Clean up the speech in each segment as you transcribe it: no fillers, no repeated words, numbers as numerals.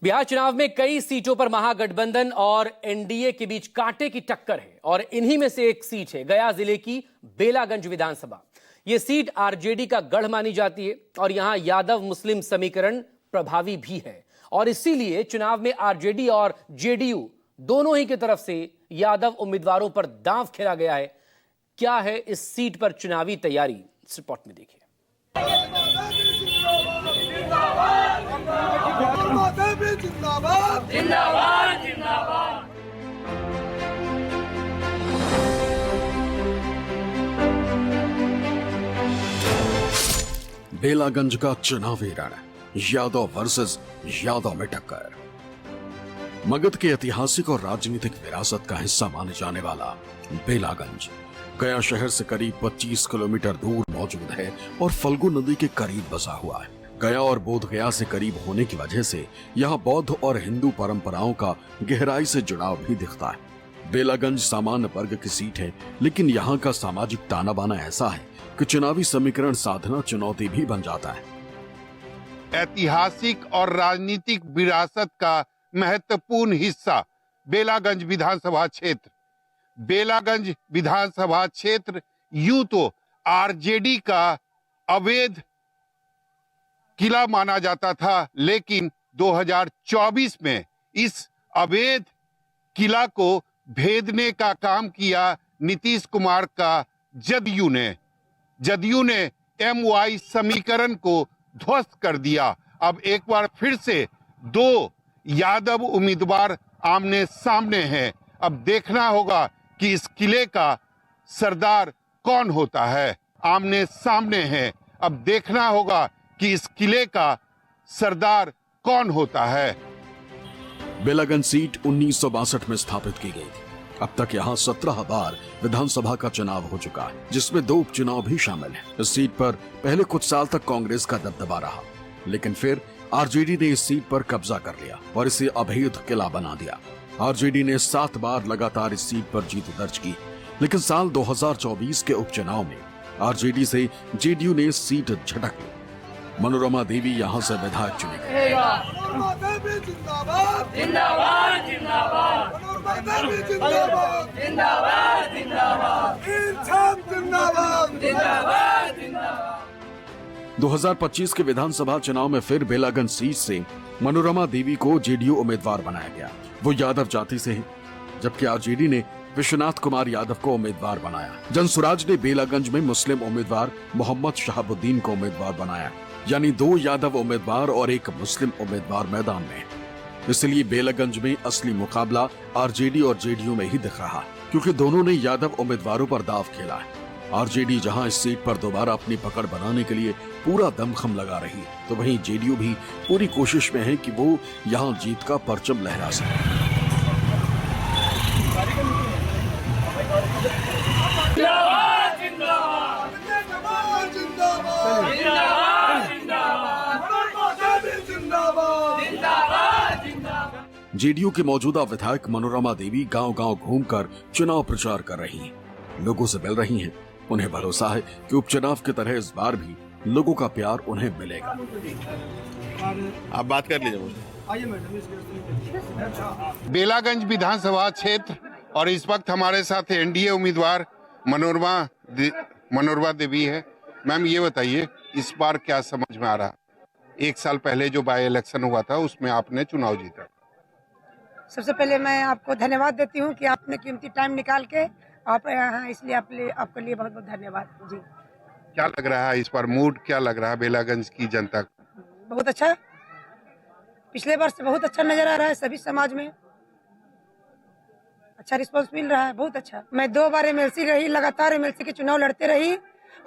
बिहार चुनाव में कई सीटों पर महागठबंधन और एनडीए के बीच कांटे की टक्कर है और इन्हीं में से एक सीट है गया जिले की बेलागंज विधानसभा। यह सीट आरजेडी का गढ़ मानी जाती है और यहां यादव मुस्लिम समीकरण प्रभावी भी है और इसीलिए चुनाव में आरजेडी और जेडीयू दोनों ही की तरफ से यादव उम्मीदवारों पर दांव खेला गया है। क्या है इस सीट पर चुनावी तैयारी, इस रिपोर्ट में देखिए। जिंदाबाद जिंदाबाद जिंदाबाद। बेलागंज का चुनावी रण, यादव वर्सेस यादव में टक्कर। मगध के ऐतिहासिक और राजनीतिक विरासत का हिस्सा माने जाने वाला बेलागंज गया शहर से करीब 25 किलोमीटर दूर मौजूद है और फल्गु नदी के करीब बसा हुआ है। गया और बोध गया से करीब होने की वजह से यहाँ बौद्ध और हिंदू परंपराओं का गहराई से जुड़ाव भी दिखता है। बेलागंज सामान्य वर्ग की सीट है, लेकिन यहाँ का सामाजिक ताना बाना ऐसा है कि चुनावी समीकरण साधना चुनौती भी बन जाता है। ऐतिहासिक और राजनीतिक विरासत का महत्वपूर्ण हिस्सा बेलागंज विधानसभा क्षेत्र। बेलागंज विधानसभा क्षेत्र यूं तो आरजेडी का अवैध किला माना जाता था, लेकिन 2024 में इस अवैध किला को भेदने का काम किया नीतीश कुमार का जदयू ने MY समीकरण को ध्वस्त कर दिया। अब एक बार फिर से दो यादव उम्मीदवार आमने सामने हैं। अब देखना होगा कि इस किले का सरदार कौन होता है। आमने सामने हैं, अब देखना होगा कि इस किले का सरदार कौन होता है। बेलागंज सीट 1962 में स्थापित की गई थी। अब तक यहाँ 17 बार विधानसभा का चुनाव हो चुका है, जिसमें 2 उपचुनाव भी शामिल हैं। इस सीट पर पहले कुछ साल तक कांग्रेस का दबदबा रहा, लेकिन फिर आरजेडी ने इस सीट पर कब्जा कर लिया और इसे अभेद किला बना दिया। आरजेडी ने 7 बार लगातार इस सीट पर जीत दर्ज की, लेकिन साल 2024 के उपचुनाव में आरजेडी से जेडीयू ने सीट झटक ली। मनोरमा देवी यहाँ से विधायक चुनी गई। जिंदाबाद जिंदाबाद 2025 के विधानसभा चुनाव में फिर बेलागंज सीट से मनोरमा देवी को जेडीयू उम्मीदवार बनाया गया। वो यादव जाति से हैं, जबकि आरजेडी ने विश्वनाथ कुमार यादव को उम्मीदवार बनाया। जनसुराज ने बेलागंज में मुस्लिम उम्मीदवार मोहम्मद शहाबुद्दीन को उम्मीदवार बनाया, यानी 2 यादव उम्मीदवार और 1 मुस्लिम उम्मीदवार मैदान में। इसलिए बेलागंज में असली मुकाबला आरजेडी और जेडीयू में ही दिख रहा है, क्योंकि दोनों ने यादव उम्मीदवारों पर दाव खेला है। आरजेडी जहां इस सीट पर दोबारा अपनी पकड़ बनाने के लिए पूरा दमखम लगा रही है, तो वहीं जेडीयू भी पूरी कोशिश में है कि वो यहां जीत का परचम लहरा सके। जेडीयू के मौजूदा विधायक मनोरमा देवी गांव-गांव घूमकर चुनाव प्रचार कर रही हैं, लोगों से मिल रही हैं। उन्हें भरोसा है कि उपचुनाव की तरह इस बार भी लोगों का प्यार उन्हें मिलेगा। आप बात कर लीजिए। बेलागंज विधानसभा क्षेत्र और इस वक्त हमारे साथ एनडीए उम्मीदवार मनोरमा देवी है। मैम, ये बताइए, इस बार क्या समझ में आ रहा? 1 साल पहले जो बाय इलेक्शन हुआ था उसमें आपने चुनाव जीता। सबसे पहले मैं आपको धन्यवाद देती हूँ कि आपने कीमती टाइम निकाल के आप यहाँ हैं, इसलिए आपके लिए बहुत बहुत धन्यवाद जी। क्या लग रहा है इस बार, मूड क्या लग रहा है बेलागंज की जनता को? बहुत अच्छा, पिछले वर्ष से बहुत अच्छा नजर आ रहा है। सभी समाज में अच्छा रिस्पांस मिल रहा है, बहुत अच्छा। मैं 2 बार एमएलसी रही, लगातार एमएलसी के चुनाव लड़ते रही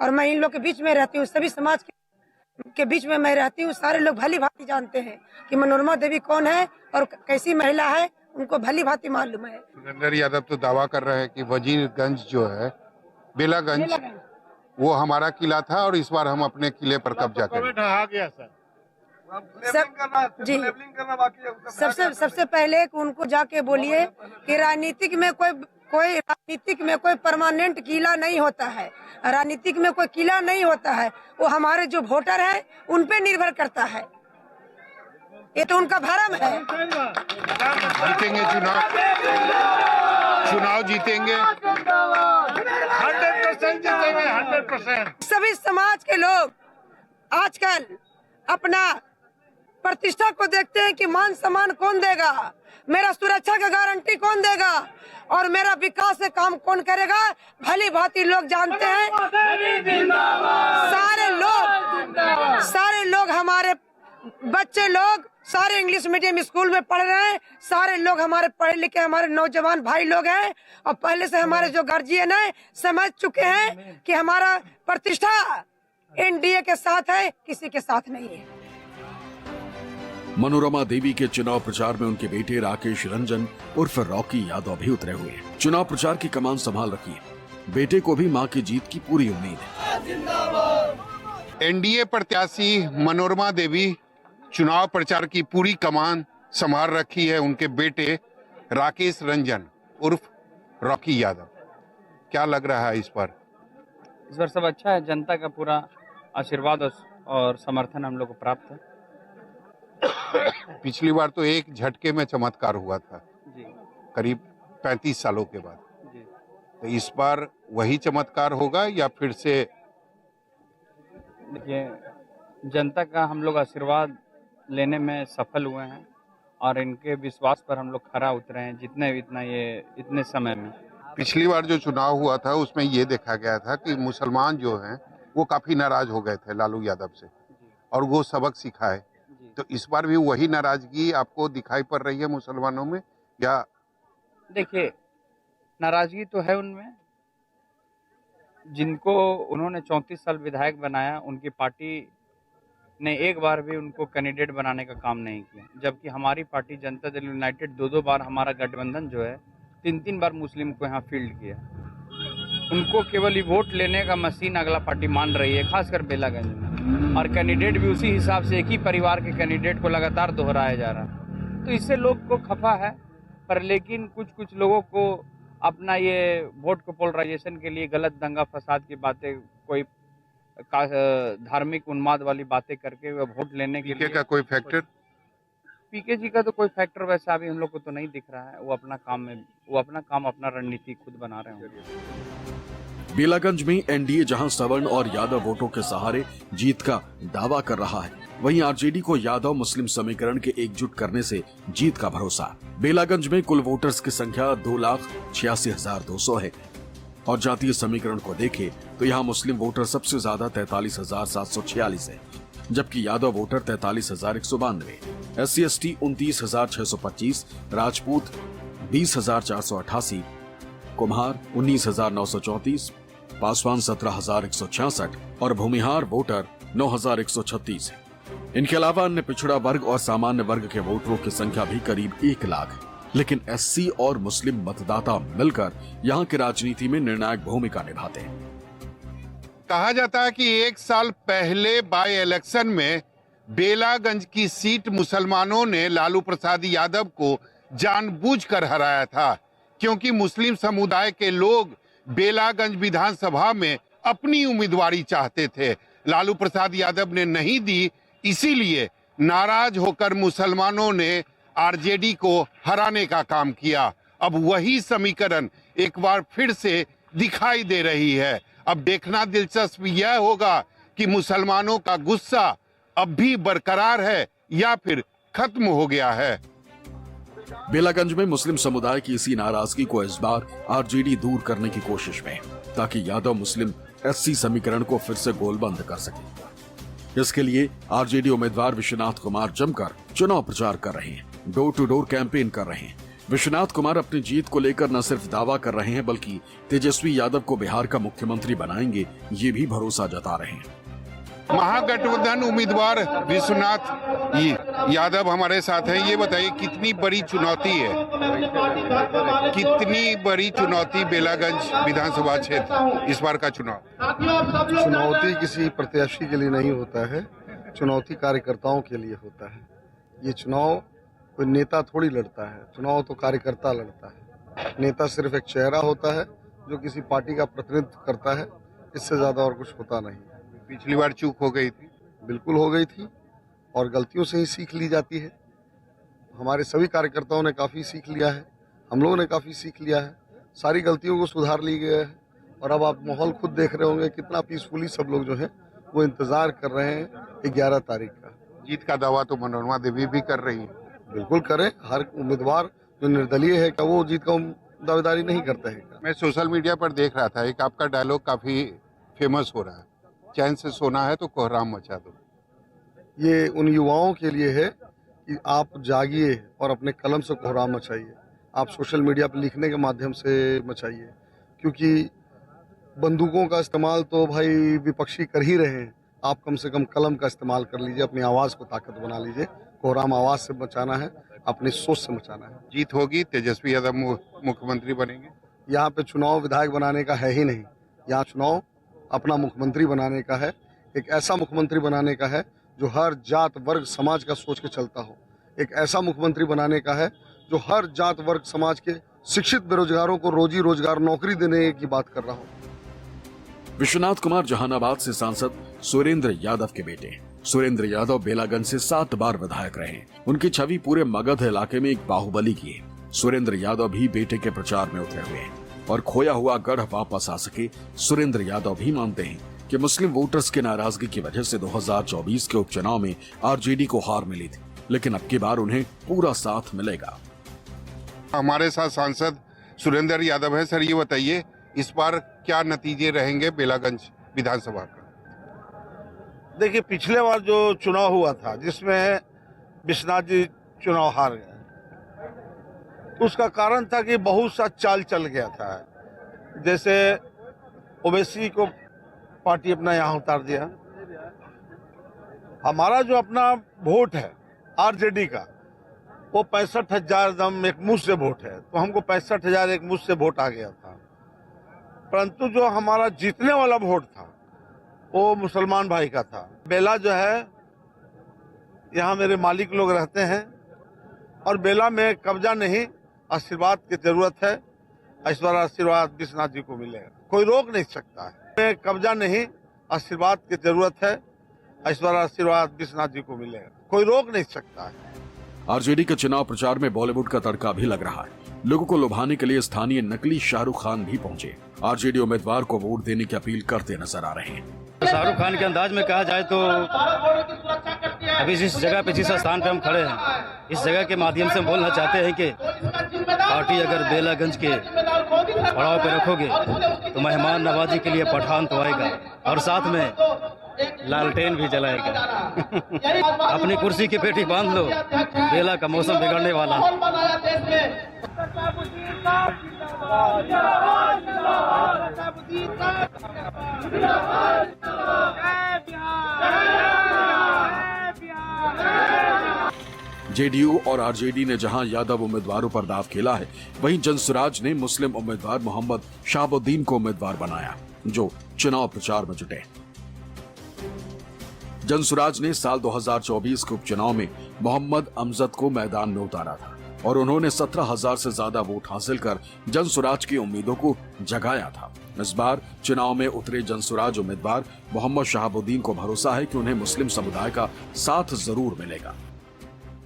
और मैं इन लोग के बीच में रहती हूँ, सभी समाज के बीच में मैं रहती हूँ। सारे लोग भली भांति जानते हैं कि मनोरमा देवी कौन है और कैसी महिला है, उनको भली भांति मालूम है। सुरेंद्र यादव तो दावा कर रहे हैं कि वजीरगंज जो है बेलागंज वो हमारा किला था और इस बार हम अपने किले पर कब्जा करें। जी, सबसे पहले उनको जाके बोलिए कि राजनीतिक में कोई परमानेंट किला नहीं होता है। राजनीतिक में कोई किला नहीं होता है, वो हमारे जो वोटर हैं उन पे निर्भर करता है। ये तो उनका भरम है। जीतेंगे चुनाव जीतेंगे 100% जीतेंगे 100%। सभी समाज के लोग आजकल अपना प्रतिष्ठा को देखते हैं कि मान सम्मान कौन देगा, मेरा सुरक्षा का गारंटी कौन देगा और मेरा विकास से काम कौन करेगा। भली भांति लोग जानते हैं। सारे लोग हमारे बच्चे लोग सारे इंग्लिश मीडियम स्कूल में पढ़ रहे हैं। सारे लोग हमारे पढ़े लिखे हमारे नौजवान भाई लोग हैं और पहले से हमारे जो गार्जियन हैं समझ चुके हैं कि हमारा प्रतिष्ठा एनडीए के साथ है, किसी के साथ नहीं है। मनोरमा देवी के चुनाव प्रचार में उनके बेटे राकेश रंजन उर्फ रॉकी यादव भी उतरे हुए हैं। चुनाव प्रचार की कमान संभाल रखी है। बेटे को भी मां की जीत की पूरी उम्मीद है। एनडीए प्रत्याशी मनोरमा देवी चुनाव प्रचार की पूरी कमान संभाल रखी है उनके बेटे राकेश रंजन उर्फ रॉकी यादव। क्या लग रहा है इस बार सब अच्छा है। जनता का पूरा आशीर्वाद और समर्थन हम लोग को प्राप्त है। पिछली बार तो एक झटके में चमत्कार हुआ था जी, करीब 35 सालों के बाद। जी। तो इस बार वही चमत्कार होगा या फिर से? देखिए, जनता का हम लोग आशीर्वाद लेने में सफल हुए हैं और इनके विश्वास पर हम लोग खरा उतरे हैं इतने समय में। पिछली बार जो चुनाव हुआ था उसमें ये देखा गया था कि मुसलमान जो हैं वो काफी नाराज हो गए थे लालू यादव से और वो सबक सिखाए। तो इस बार भी वही नाराजगी आपको दिखाई पड़ रही है मुसलमानों में या? देखिए, नाराजगी तो है उनमें। जिनको उन्होंने 34 साल विधायक बनाया, उनकी पार्टी ने एक बार भी उनको कैंडिडेट बनाने का काम नहीं किया, जबकि हमारी पार्टी जनता दल यूनाइटेड 2-2 बार हमारा गठबंधन जो है 3-3 बार मुस्लिम को यहाँ फील्ड किया। उनको केवल ही वोट लेने का मशीन अगला पार्टी मान रही है, खासकर बेलागंज में। और कैंडिडेट भी उसी हिसाब से एक ही परिवार के कैंडिडेट को लगातार दोहराया जा रहा है। तो इससे लोग को खफा है, पर लेकिन कुछ लोगों को अपना ये वोट को पोलराइजेशन के लिए गलत दंगा फसाद की बातें, कोई धार्मिक उन्माद वाली बातें करके वे वोट लेने के लिए का कोई फैक्टर? पीके जी का तो कोई फैक्टर वैसा अभी हम लोग को तो नहीं दिख रहा है। वो अपना काम अपना रणनीति खुद बना रहे हैं। बेलागंज में एनडीए जहां सवर्ण और यादव वोटों के सहारे जीत का दावा कर रहा है, वहीं आरजेडी को यादव मुस्लिम समीकरण के एकजुट करने से जीत का भरोसा। बेलागंज में कुल वोटर्स की संख्या 2,86,200 है और जातीय समीकरण को देखें तो यहाँ मुस्लिम वोटर सबसे ज्यादा 43,746 है, जबकि यादव वोटर 43,192, SC/ST 29,625, राजपूत 20,488, कुम्हार 19,934, पासवान 17,166 और भूमिहार वोटर 9,136 है। इनके अलावा अन्य पिछड़ा वर्ग और सामान्य वर्ग के वोटरों की संख्या भी करीब 1 लाख है। लेकिन SC और मुस्लिम मतदाता मिलकर यहाँ की राजनीति में निर्णायक भूमिका निभाते हैं। कहा जाता है कि 1 साल पहले बाय इलेक्शन में बेलागंज की सीट मुसलमानों ने लालू प्रसाद यादव को जानबूझकर हराया था, क्योंकि मुस्लिम समुदाय के लोग बेलागंज विधानसभा में अपनी उम्मीदवारी चाहते थे। लालू प्रसाद यादव ने नहीं दी, इसीलिए नाराज होकर मुसलमानों ने आरजेडी को हराने का काम किया। अब वही समीकरण एक बार फिर से दिखाई दे रही है। अब देखना दिलचस्प यह होगा कि मुसलमानों का गुस्सा अब भी बरकरार है या फिर खत्म हो गया है। बेलागंज में मुस्लिम समुदाय की इसी नाराजगी को इस बार आरजेडी दूर करने की कोशिश में, ताकि यादव मुस्लिम SC समीकरण को फिर से गोलबंद कर सके। इसके लिए आरजेडी उम्मीदवार विश्वनाथ कुमार जमकर चुनाव प्रचार कर रहे हैं, डोर टू डोर कैंपेन कर रहे हैं। विश्वनाथ कुमार अपनी जीत को लेकर न सिर्फ दावा कर रहे हैं, बल्कि तेजस्वी यादव को बिहार का मुख्यमंत्री बनाएंगे, ये भी भरोसा जता रहे हैं। महागठबंधन उम्मीदवार विश्वनाथ यादव हमारे साथ हैं। ये बताइए, कितनी बड़ी चुनौती है, कितनी बड़ी चुनौती बेलागंज विधानसभा क्षेत्र इस बार का चुनाव? चुनौती किसी प्रत्याशी के लिए नहीं होता है, चुनौती कार्यकर्ताओं के लिए होता है। ये चुनाव कोई नेता थोड़ी लड़ता है, चुनाव तो कार्यकर्ता लड़ता है। नेता सिर्फ एक चेहरा होता है जो किसी पार्टी का प्रतिनिधित्व करता है, इससे ज्यादा और कुछ होता नहीं। पिछली बार चूक हो गई थी? बिल्कुल हो गई थी, और गलतियों से ही सीख ली जाती है। हमारे सभी कार्यकर्ताओं ने काफ़ी सीख लिया है, हम लोगों ने काफ़ी सीख लिया है, सारी गलतियों को सुधार ली गया है। और अब आप माहौल खुद देख रहे होंगे कितना पीसफुली सब लोग जो है वो इंतज़ार कर रहे हैं 11 तारीख का। जीत का दावा तो मनोरमा देवी भी कर रही है। बिल्कुल करें, हर उम्मीदवार जो निर्दलीय है क्या वो जीत का दावेदारी नहीं करता है क्या? मैं सोशल मीडिया पर देख रहा था, एक आपका डायलॉग काफी फेमस हो रहा है, चैन से सोना है तो कोहराम मचा दो। ये उन युवाओं के लिए है कि आप जागिए और अपने कलम से कोहराम मचाइए। आप सोशल मीडिया पर लिखने के माध्यम से मचाइए, क्योंकि बंदूकों का इस्तेमाल तो भाई विपक्षी कर ही रहे हैं। आप कम से कम कलम का इस्तेमाल कर लीजिए, अपनी आवाज़ को ताकत बना लीजिए। कोहराम आवाज़ से मचाना है, अपनी सोच से मचाना है। जीत होगी, तेजस्वी यादव मुख्यमंत्री बनेंगे। यहाँ पे चुनाव विधायक बनाने का है ही नहीं, यहाँ चुनाव अपना मुख्यमंत्री बनाने का है। एक ऐसा मुख्यमंत्री बनाने का है जो हर जात वर्ग समाज का सोच के चलता हो। एक ऐसा मुख्यमंत्री बनाने का है जो हर जात वर्ग समाज के शिक्षित बेरोजगारों को रोजी रोजगार नौकरी देने की बात कर रहा हो। विश्वनाथ कुमार जहानाबाद से सांसद सुरेंद्र यादव के बेटे। सुरेंद्र यादव बेलागंज से 7 बार विधायक रहे। उनकी छवि पूरे मगध इलाके में एक बाहुबली की है। सुरेंद्र यादव भी बेटे के प्रचार में उतरे हुए हैं और खोया हुआ गढ़ वापस आ सके। सुरेंद्र यादव भी मानते हैं कि मुस्लिम वोटर्स की नाराजगी की वजह से 2024 के उपचुनाव में आरजेडी को हार मिली थी, लेकिन अब की बार उन्हें पूरा साथ मिलेगा। हमारे साथ सांसद सुरेंद्र यादव है। सर, ये बताइए इस बार क्या नतीजे रहेंगे बेलागंज विधानसभा का? देखिए, पिछले बार जो चुनाव हुआ था जिसमें विश्वनाथ जी चुनाव हार गए, उसका कारण था कि बहुत सा चाल चल गया था। जैसे ओवैसी को पार्टी अपना यहाँ उतार दिया। हमारा जो अपना वोट है आरजेडी का, वो 65,000 दम एक मुश्त से वोट है, तो हमको 65,000 एक मुश्त से वोट आ गया था। परंतु जो हमारा जीतने वाला वोट था वो मुसलमान भाई का था। बेला जो है, यहाँ मेरे मालिक लोग रहते हैं और बेला में कब्जा नहीं, आशीर्वाद की जरूरत है। इस बार आशीर्वाद विश्वनाथ जी को मिलेगा, कोई रोक नहीं सकता है। कब्जा नहीं, आशीर्वाद की जरूरत है। इस बार आशीर्वाद विश्वनाथ जी को मिलेगा, कोई रोक नहीं सकता है। आरजेडी के चुनाव प्रचार में बॉलीवुड का तड़का भी लग रहा है। लोगों को लुभाने के लिए स्थानीय नकली शाहरुख खान भी पहुंचे। आरजेडी उम्मीदवार को वोट देने की अपील करते नजर आ रहे हैं। शाहरुख खान के अंदाज में कहा जाए तो अभी जिस जगह पे, जिस स्थान पे हम खड़े हैं, इस जगह के माध्यम से हम बोलना चाहते हैं कि पार्टी अगर बेलागंज के पड़ाव पे रखोगे तो मेहमान नवाजी के लिए पठान तो आएगा और साथ में लालटेन भी जलाएगा। अपनी कुर्सी की पेटी बांध लो, बेला का मौसम बिगड़ने वाला है। जेडीयू और आरजेडी ने जहां यादव उम्मीदवारों पर दाव खेला है, वहीं जनसुराज ने मुस्लिम उम्मीदवार मोहम्मद शहाबुद्दीन को उम्मीदवार बनाया, जो चुनाव प्रचार में जुटे। जनसुराज ने साल 2024 के उपचुनाव में मोहम्मद अमजद को मैदान में उतारा था और उन्होंने 17,000 से ज्यादा वोट हासिल कर जनसुराज की उम्मीदों को जगाया था। इस बार चुनाव में उतरे जनसुराज उम्मीदवार मोहम्मद शहाबुद्दीन को भरोसा है कि उन्हें मुस्लिम समुदाय का साथ जरूर मिलेगा।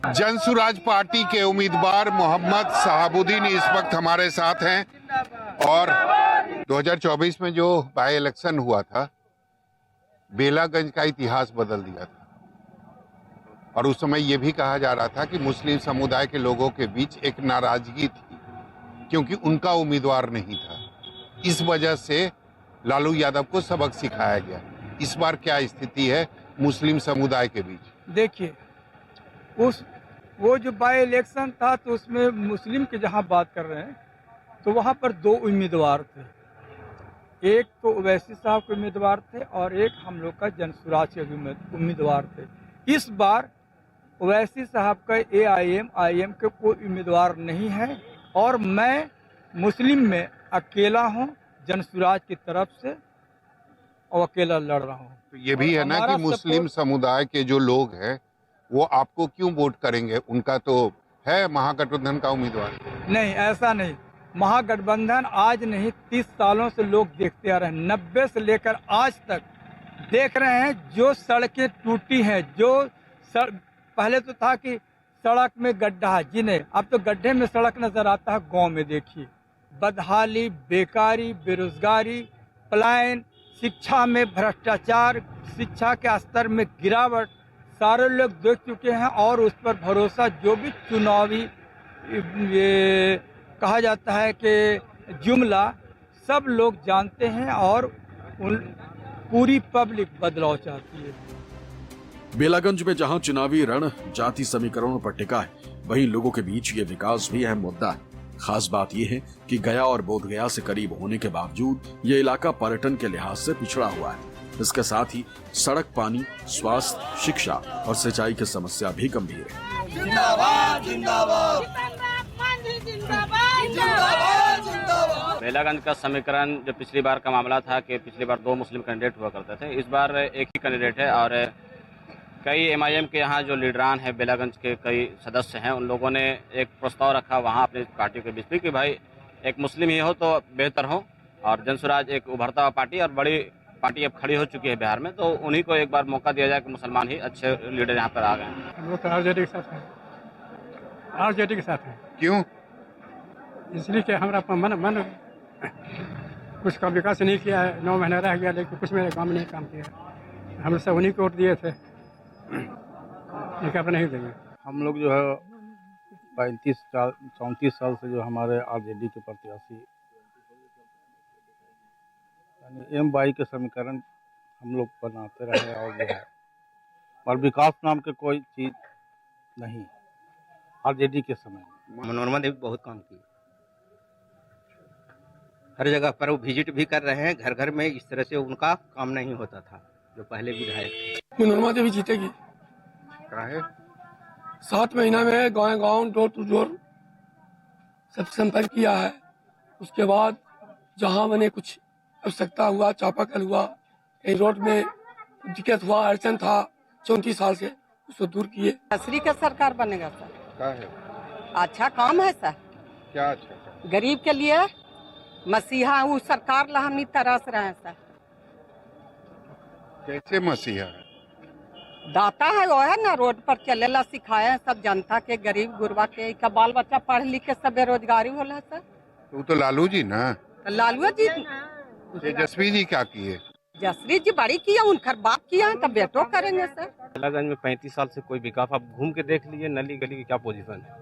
जनसुराज पार्टी के उम्मीदवार मोहम्मद शहाबुद्दीन इस वक्त हमारे साथ हैं और 2024 में जो बाई इलेक्शन हुआ था, बेलागंज का इतिहास बदल दिया था और उस समय यह भी कहा जा रहा था कि मुस्लिम समुदाय के लोगों के बीच एक नाराजगी थी क्योंकि उनका उम्मीदवार नहीं था। इस वजह से लालू यादव को सबक सिखाया गया। इस बार क्या स्थिति है मुस्लिम समुदाय के बीच? देखिए, वो जो बाई इलेक्शन था तो उसमें मुस्लिम की जहां बात कर रहे हैं तो वहां पर 2 उम्मीदवार थे। एक तो ओवैसी साहब के उम्मीदवार थे और एक हम लोग का जनसुराज के उम्मीदवार थे। इस बार ओवैसी साहब का AIM के कोई उम्मीदवार नहीं है और मैं मुस्लिम में अकेला हूं, जनसुराज की तरफ से, और अकेला लड़ रहा हूं। तो ये भी है ना कि मुस्लिम समुदाय के जो लोग हैं वो आपको क्यों वोट करेंगे? उनका तो है महागठबंधन का उम्मीदवार। नहीं, ऐसा नहीं। महागठबंधन आज नहीं 30 सालों से लोग देखते आ रहे हैं। 90 से लेकर आज तक देख रहे हैं। जो सड़कें टूटी हैं, जो पहले तो था कि सड़क में गड्ढा है, जिन्हें अब तो गड्ढे में सड़क नजर आता है। गांव में देखिए बदहाली, बेकारी, बेरोजगारी, पलायन, शिक्षा में भ्रष्टाचार, शिक्षा के स्तर में गिरावट सारे लोग देख चुके हैं। और उस पर भरोसा जो भी चुनावी ये कहा जाता है कि जुमला सब लोग जानते हैं और पूरी पब्लिक बदलाव चाहती है। बेलागंज में जहां चुनावी रण जाति समीकरणों पर टिका है, वहीं लोगों के बीच ये विकास भी अहम मुद्दा है। खास बात यह है कि गया और बोधगया से करीब होने के बावजूद ये इलाका पर्यटन के लिहाज से पिछड़ा हुआ है। इसके साथ ही सड़क, पानी, स्वास्थ्य, शिक्षा और सिंचाई की समस्या भी गंभीर है। जिंदाबाद, जिंदाबाद, बेलागंज का समीकरण जो पिछली बार का मामला था कि पिछली बार 2 मुस्लिम कैंडिडेट हुआ करते थे, इस बार एक ही कैंडिडेट है। और कई MIM के यहाँ जो लीडरान है, बेलागंज के कई सदस्य हैं, उन लोगों ने एक प्रस्ताव रखा वहाँ अपनी पार्टी के बीच में कि भाई एक मुस्लिम ही हो तो बेहतर हो। और जनसुराज एक उभरता हुआ पार्टी और बड़ी पार्टी अब खड़ी हो चुकी है बिहार में, तो उन्हीं को एक बार मौका दिया जाए कि मुसलमान ही अच्छे लीडर यहाँ पर आ गए हैं। हम लोग तो आरजेडी के साथ हैं, आरजेडी के साथ हैं। क्यों? इसलिए कि हमारा मन कुछ का विकास नहीं किया है। 9 महीना रह गया लेकिन कुछ मेरे काम नहीं काम किया। हम सब उन्हीं को वोट दिए थे, लेकिन अब नहीं देंगे। हम लोग जो है 34 साल से जो हमारे आरजेडी के प्रत्याशी यानी M-22 के समीकरण हम लोग बनाते रहे और जो है और विकास नाम के कोई चीज नहीं आरजेडी के समय। मनोरमा देवी बहुत काम की, हर जगह पर वो विजिट भी कर रहे हैं, घर घर में। इस तरह से उनका काम नहीं होता था जो पहले विधायक थे। मनोरमा देवी जीतेगी। क्या है? 7 महीना में गाँव डोर टू डोर सब संपर्क किया है। उसके बाद जहाँ मैंने कुछ आवश्यकता हुआ, चापाकल हुआ, कहीं रोड में दिक्कत हुआ, अड़चन था 34 साल से, उसको दूर किए। केसरी का सरकार बनेगा सर। क्या है? अच्छा काम है सर, क्या अच्छा? गरीब के लिए मसीहा वो सरकार ला हम तरस रहे हैं सर। कैसे मसीहा है? दाता है वो है ना, रोड पर चलेला सिखाए हैं सब जनता के, गरीब गुरबा के। का बाल बच्चा पढ़ लिख के सब बेरोजगारी होला सर। तो लालू जी ना, लालू जी, तेजस्वी जी क्या किए? जसरी जी बड़ी किया, उनकर बाप किया है, तब बेटो करेंगे सर। बेलागंज में 35 साल से कोई विकास, आप घूम के देख लीजिए नली गली की क्या पोजीशन है।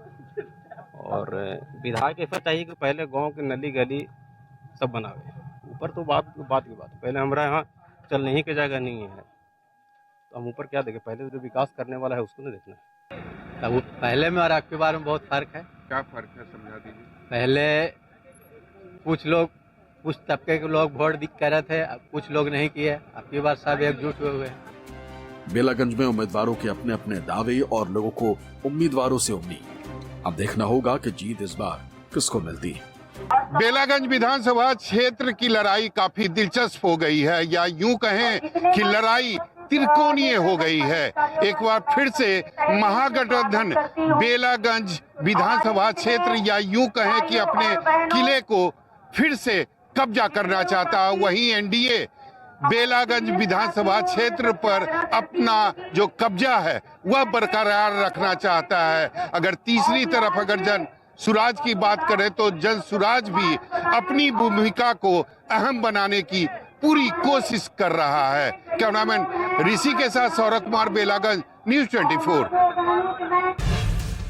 और विधायक ऐसा चाहिए कि पहले गांव के नली गली सब बनावे, ऊपर तो बात की बात। पहले हमारा यहाँ चलने ही की जगह नहीं है, तो हम ऊपर क्या देखें? पहले जो विकास करने वाला है उसको नहीं देखना। तब पहले में और अब के बारे में बहुत फर्क है। क्या फर्क है, समझा दीजिए। पहले कुछ तबके के लोग वोट दिख कर रहे थे, अब कुछ लोग नहीं किए। अब की बार सब एकजुट हुए हैं। बेलागंज में उम्मीदवारों के अपने अपने दावे और लोगों को उम्मीदवारों से उम्मीद। अब देखना होगा कि जीत इस बार किसको मिलती है। बेलागंज विधानसभा क्षेत्र की लड़ाई काफी दिलचस्प हो गई है, या यूं कहें कि लड़ाई त्रिकोणीय हो गई है। एक बार फिर से महागठबंधन बेलागंज विधानसभा क्षेत्र, या यूं कहें कि अपने किले को फिर से कब्जा करना चाहता है। वहीं एनडीए बेलागंज विधानसभा क्षेत्र पर अपना जो कब्जा है वह बरकरार रखना चाहता है। अगर तीसरी तरफ अगर जन सुराज की बात करें तो जन सुराज भी अपनी भूमिका को अहम बनाने की पूरी कोशिश कर रहा है। कैमरामैन ऋषि के साथ सौरभ कुमार, बेलागंज, न्यूज़ 24।